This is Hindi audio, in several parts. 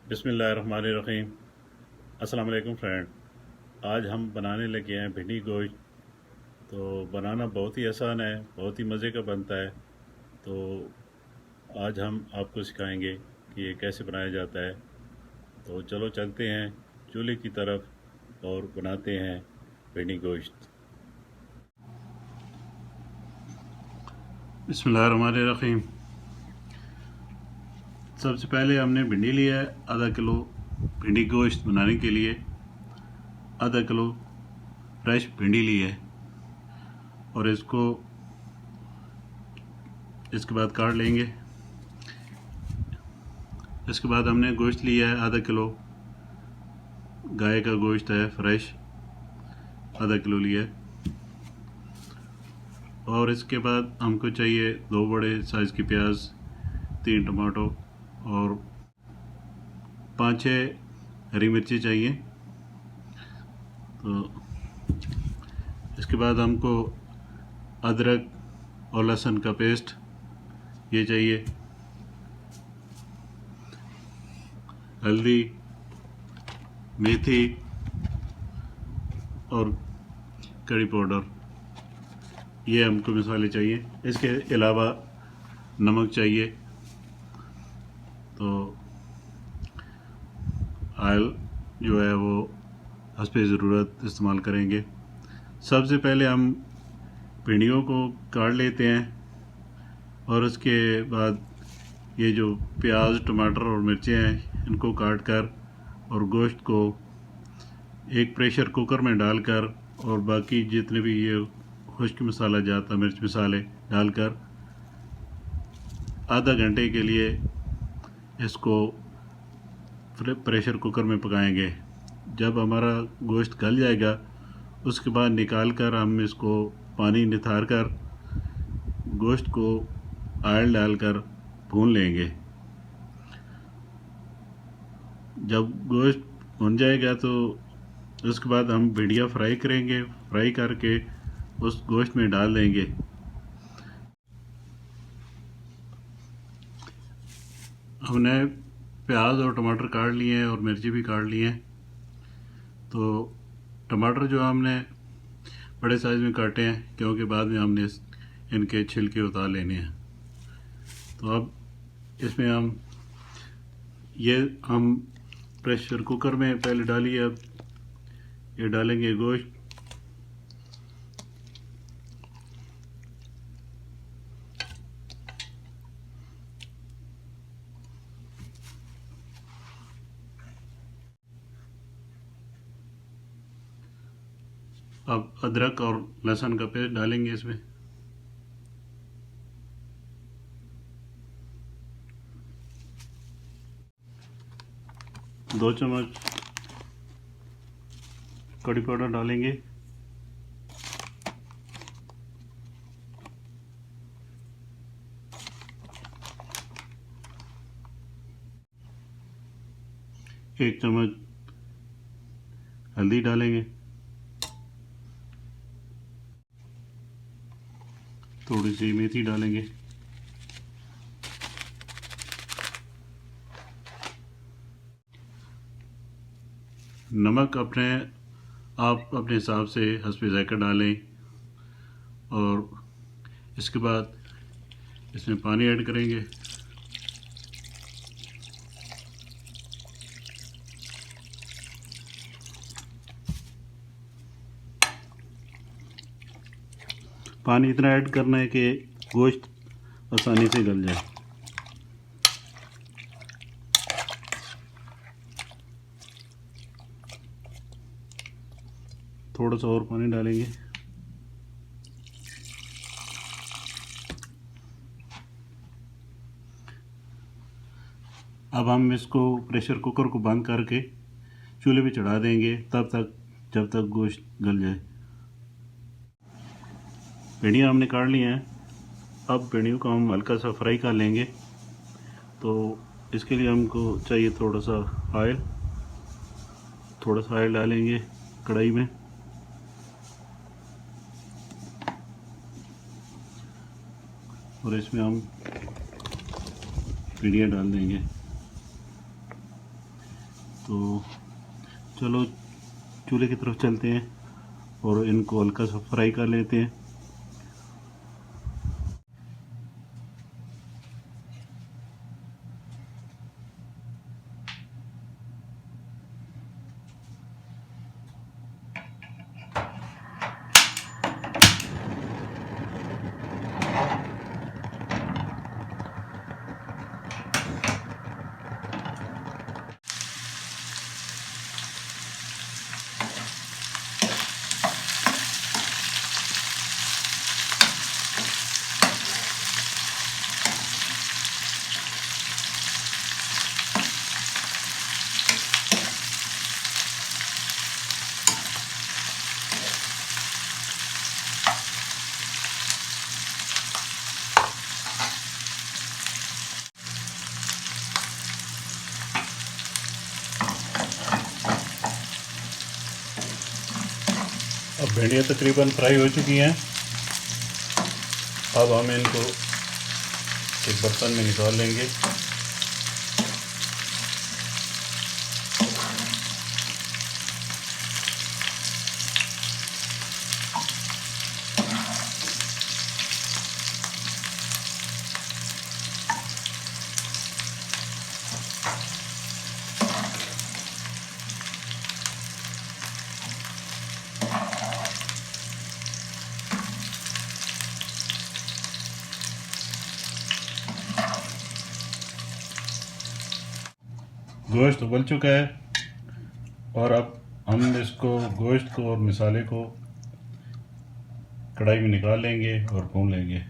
बिस्मिल्लाहिर्रहमानिर्रहीम। अस्सलाम वालेकुम फ्रेंड। आज हम बनाने लगे हैं भिंडी गोश्त। तो बनाना बहुत ही आसान है, बहुत ही मज़े का बनता है। तो आज हम आपको सिखाएंगे कि ये कैसे बनाया जाता है। तो चलो चलते हैं चूल्हे की तरफ और बनाते हैं भिंडी गोश्त। बिस्मिल्लाहिर्रहमानिर्रहीम। सबसे पहले हमने भिंडी लिया है आधा किलो। भिंडी गोश्त बनाने के लिए आधा किलो फ्रेश भिंडी ली है और इसके बाद काट लेंगे। इसके बाद हमने गोश्त लिया है आधा किलो। गाय का गोश्त है फ्रेश, आधा किलो लिया है। और इसके बाद हमको चाहिए 2 बड़े साइज़ की प्याज, 3 टमाटो और 5-6 हरी मिर्ची चाहिए। तो इसके बाद हमको अदरक और लहसुन का पेस्ट ये चाहिए, हल्दी, मेथी और कड़ी पाउडर, ये हमको मसाले चाहिए। इसके अलावा नमक चाहिए। तो ऑयल जो है वो हस्बे ज़रूरत इस्तेमाल करेंगे। सबसे पहले हम भिंडियों को काट लेते हैं और उसके बाद ये जो प्याज, टमाटर और मिर्चें हैं इनको काट कर और गोश्त को एक प्रेशर कुकर में डालकर और बाकी जितने भी ये खुश्क मसाला जाता, मिर्च मसाले डालकर आधा घंटे के लिए इसको प्रेशर कुकर में पकाएंगे। जब हमारा गोश्त गल जाएगा उसके बाद निकाल कर हम इसको पानी निथार कर गोश्त को ऑयल डालकर भून लेंगे। जब गोश्त भुन जाएगा तो उसके बाद हम भिंडियाँ फ्राई करेंगे। फ्राई करके उस गोश्त में डाल देंगे। हमने प्याज और टमाटर काट लिए हैं और मिर्ची भी काट लिए हैं। तो टमाटर जो हमने बड़े साइज़ में काटे हैं क्योंकि बाद में हमने इनके छिलके उतार लेने हैं। तो अब इसमें हम प्रेशर कुकर में पहले डालिए। अब ये डालेंगे गोश्त। अब अदरक और लहसुन का पेस्ट डालेंगे इसमें। दो चम्मच कड़ी पाउडर डालेंगे। एक चम्मच हल्दी डालेंगे। थोड़ी सी मेथी डालेंगे। नमक आप अपने हिसाब से हस्बे ज़ायक़ा डालें। और इसके बाद इसमें पानी ऐड करेंगे। पानी इतना ऐड करना है कि गोश्त आसानी से गल जाए। थोड़ा सा और पानी डालेंगे। अब हम इसको प्रेशर कुकर को बंद करके चूल्हे पे चढ़ा देंगे जब तक गोश्त गल जाए। भिंडियाँ हमने काट ली हैं। अब भिंडियों को हम हल्का सा फ्राई कर लेंगे। तो इसके लिए हमको चाहिए थोड़ा सा ऑयल डालेंगे कढ़ाई में। और इसमें हम भिंडियाँ डाल देंगे। तो चलो चूल्हे की तरफ चलते हैं और इनको हल्का सा फ्राई कर लेते हैं। अब भिंडियाँ तकरीबन फ्राई हो चुकी हैं। अब हम इनको एक बर्तन में निकाल लेंगे। गोश्त उबल चुका है और अब हम इसको गोश्त को और मसाले को कढ़ाई में निकाल लेंगे और भून लेंगे।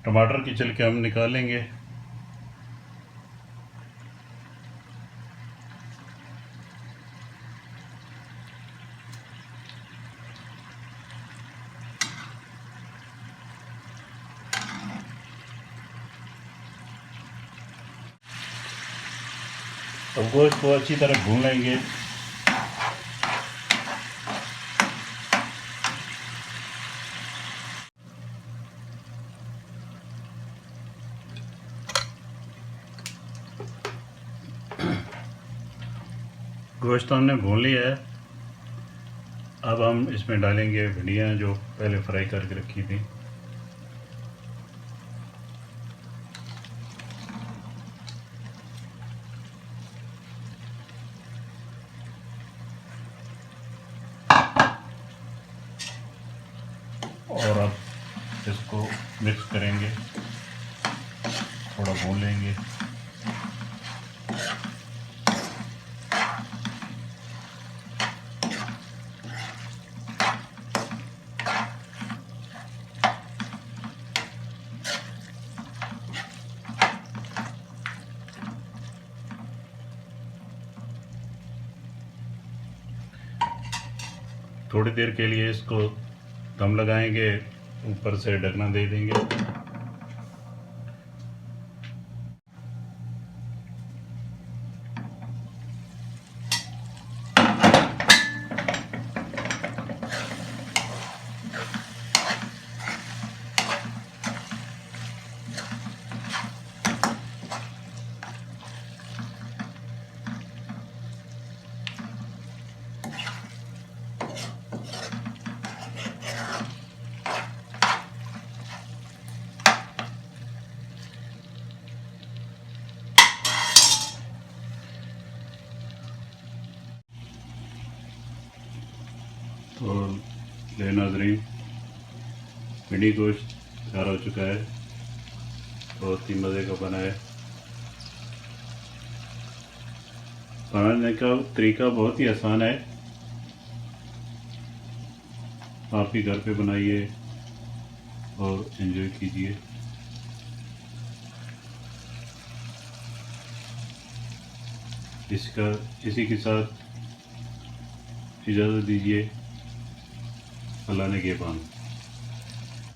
टमाटर की छिलके हम निकालेंगे। अब गोश्त को अच्छी तरह भून लेंगे। गोश्त हमने भून लिया है। अब हम इसमें डालेंगे भिंडियाँ जो पहले फ्राई करके रखी थी। और अब इसको मिक्स करेंगे, थोड़ा भून लेंगे। थोड़ी देर के लिए इसको दम लगाएंगे, ऊपर से ढकना दे देंगे। तो ले नाज़रीन, भिंडी गोश्त तैयार हो चुका है, बहुत ही मज़े का बना है। बनाने का तरीका बहुत ही आसान है, आप भी घर पे बनाइए और एंजॉय कीजिए। इसी के साथ इजाज़त दीजिए, अल्लाह ने के पान।